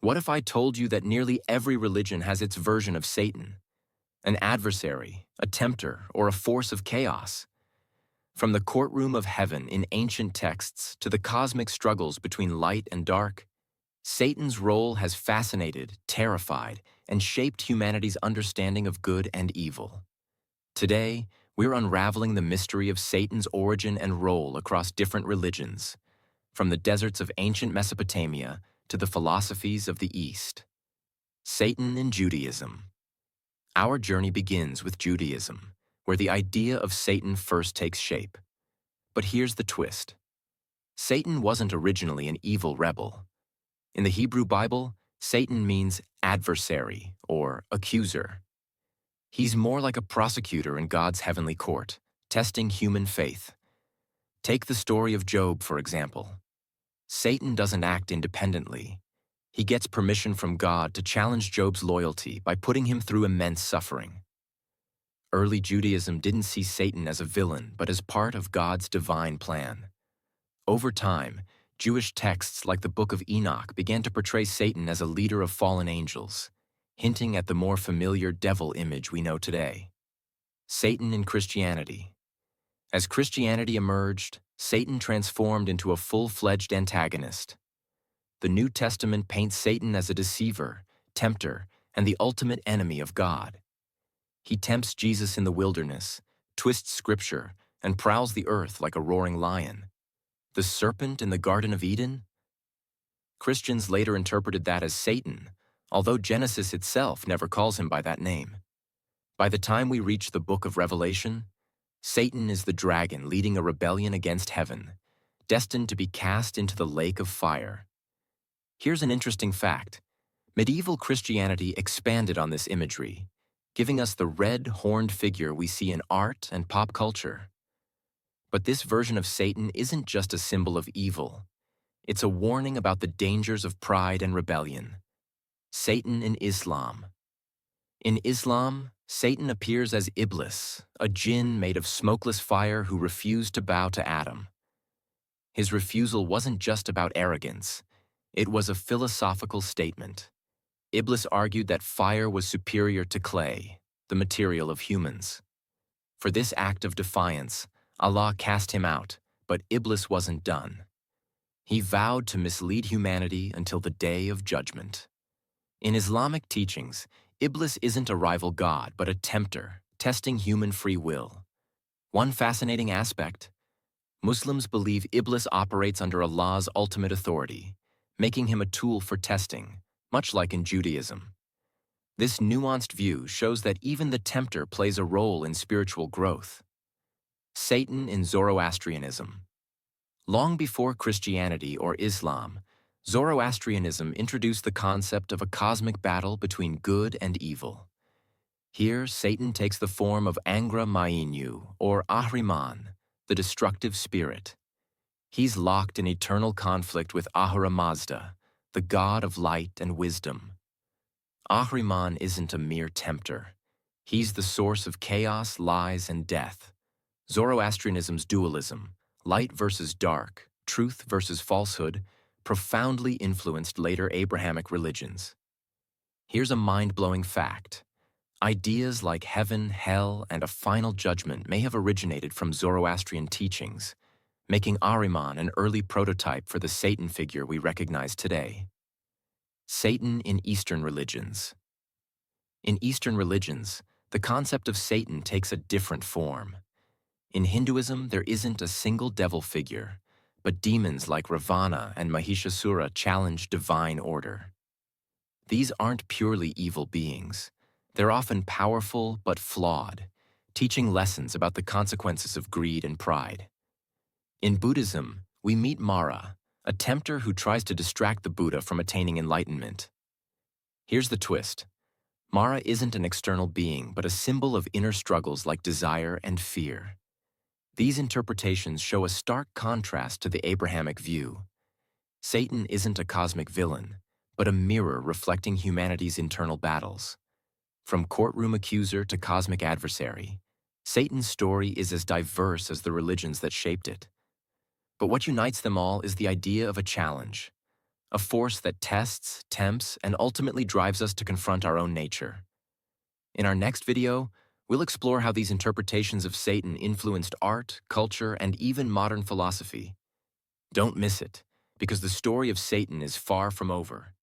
What if I told you that nearly every religion has its version of Satan? An adversary, a tempter, or a force of chaos? From the courtroom of heaven in ancient texts to the cosmic struggles between light and dark, Satan's role has fascinated, terrified, and shaped humanity's understanding of good and evil. Today, we're unraveling the mystery of Satan's origin and role across different religions, from the deserts of ancient Mesopotamia to the philosophies of the East. Satan in Judaism. Our journey begins with Judaism, where the idea of Satan first takes shape. But here's the twist. Satan wasn't originally an evil rebel. In the Hebrew Bible, Satan means adversary or accuser. He's more like a prosecutor in God's heavenly court, testing human faith. Take the story of Job, for example. Satan doesn't act independently. He gets permission from God to challenge Job's loyalty by putting him through immense suffering. Early Judaism didn't see Satan as a villain, but as part of God's divine plan. Over time, Jewish texts like the Book of Enoch began to portray Satan as a leader of fallen angels, hinting at the more familiar devil image we know today. Satan in Christianity. As Christianity emerged, Satan transformed into a full-fledged antagonist. The New Testament paints Satan as a deceiver, tempter, and the ultimate enemy of God. He tempts Jesus in the wilderness, twists Scripture, and prowls the earth like a roaring lion. The serpent in the Garden of Eden? Christians later interpreted that as Satan, although Genesis itself never calls him by that name. By the time we reach the book of Revelation, Satan is the dragon leading a rebellion against heaven, destined to be cast into the lake of fire. Here's an interesting fact. Medieval Christianity expanded on this imagery, giving us the red, horned figure we see in art and pop culture. But this version of Satan isn't just a symbol of evil. It's a warning about the dangers of pride and rebellion. Satan in Islam. In Islam, Satan appears as Iblis, a jinn made of smokeless fire who refused to bow to Adam. His refusal wasn't just about arrogance. It was a philosophical statement. Iblis argued that fire was superior to clay, the material of humans. For this act of defiance, Allah cast him out, but Iblis wasn't done. He vowed to mislead humanity until the day of judgment. In Islamic teachings, Iblis isn't a rival god, but a tempter, testing human free will. One fascinating aspect: Muslims believe Iblis operates under Allah's ultimate authority, making him a tool for testing, much like in Judaism. This nuanced view shows that even the tempter plays a role in spiritual growth. Satan in Zoroastrianism. Long before Christianity or Islam, Zoroastrianism introduced the concept of a cosmic battle between good and evil. Here, Satan takes the form of Angra Mainyu, or Ahriman, the destructive spirit. He's locked in eternal conflict with Ahura Mazda, the god of light and wisdom. Ahriman isn't a mere tempter. He's the source of chaos, lies, and death. Zoroastrianism's dualism, light versus dark, truth versus falsehood, profoundly influenced later Abrahamic religions. Here's a mind-blowing fact. Ideas like heaven, hell, and a final judgment may have originated from Zoroastrian teachings, making Ahriman an early prototype for the Satan figure we recognize today. Satan in Eastern religions. In Eastern religions, the concept of Satan takes a different form. In Hinduism, there isn't a single devil figure, but demons like Ravana and Mahishasura challenge divine order. These aren't purely evil beings. They're often powerful but flawed, teaching lessons about the consequences of greed and pride. In Buddhism, we meet Mara, a tempter who tries to distract the Buddha from attaining enlightenment. Here's the twist. Mara isn't an external being, but a symbol of inner struggles like desire and fear. These interpretations show a stark contrast to the Abrahamic view. Satan isn't a cosmic villain, but a mirror reflecting humanity's internal battles. From courtroom accuser to cosmic adversary, Satan's story is as diverse as the religions that shaped it. But what unites them all is the idea of a challenge, a force that tests, tempts, and ultimately drives us to confront our own nature. In our next video, we'll explore how these interpretations of Satan influenced art, culture, and even modern philosophy. Don't miss it, because the story of Satan is far from over.